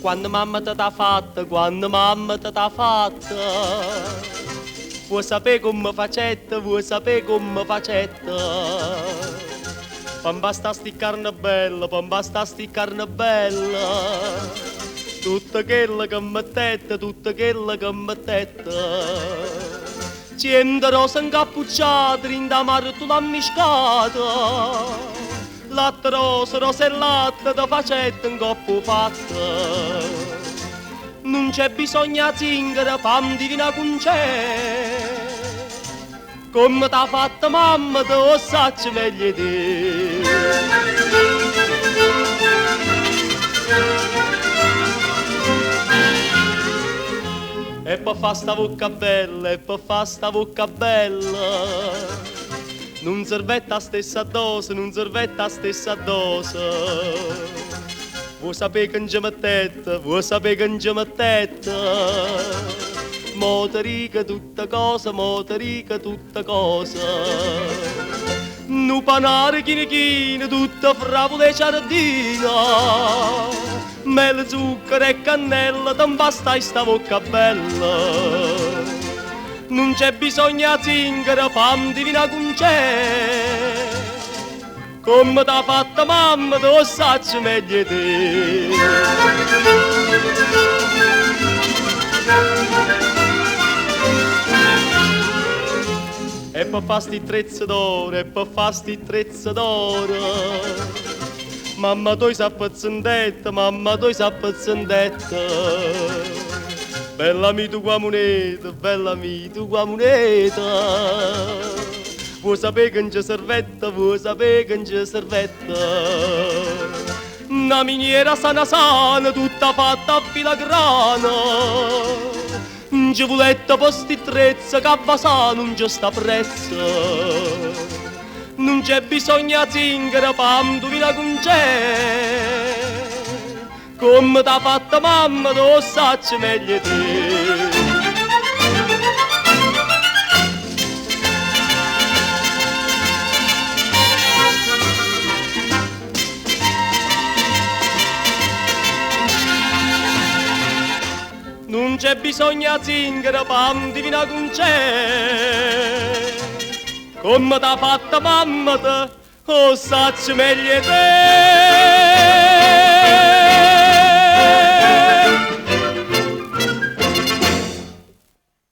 Quando mamma t'ha fatta, quando mamma t'ha fatta, vuoi sapere come facetta, vuoi sapere come facetta. Poi basta sti carne bella, poi basta sti carne bella, tutta quella che mettetta, tutta quella che mettetta. Cento rose incappucciate, rindamare tu l'ha miscata. Latte rosa, rosa e latte, da facetta in coppo fatta. Non c'è bisogno di zingara, fam divina con c'è. Come t'ha fatta mamma, te lo sacci meglio di te. E poi fa sta bocca bella, e poi fa sta bocca bella. Non servetta la stessa dose, non servetta la stessa dose. Vuoi sapere che non ci mettete, vuoi sapere che non ci mettete. Motorica tutta cosa, motorica tutta cosa. Nu panare chine chine, tutta fravola e giardina. Mele, zucchero e cannella, non basta sta bocca bella. Non c'è bisogno di zingara, fam divina con c'è. Come t'ha fatta mamma, te lo sacci meglio te. E poi fa sti trezzi d'oro, e poi fa sti trezzi d'oro. Mamma tu sei pezzendetta, mamma tu sei pezzendetta. Bella mi tu qua moneta, bella mi tu qua moneta. Vuoi sapere che non c'è servetta, vuoi sapere che non c'è servetta. Una miniera sana sana, tutta fatta a filagrana. Un givuletto posti trezza, che a Basà non c'è sta prezzo. Non c'è bisogno di zingara, pam, tu vina con c'è. Come t'ha fatta mamma, te lo sacci meglio te. Non c'è bisogno di zingara, pam, divina con c'è. Come t'ha fatta mamma, te lo sacci meglio te.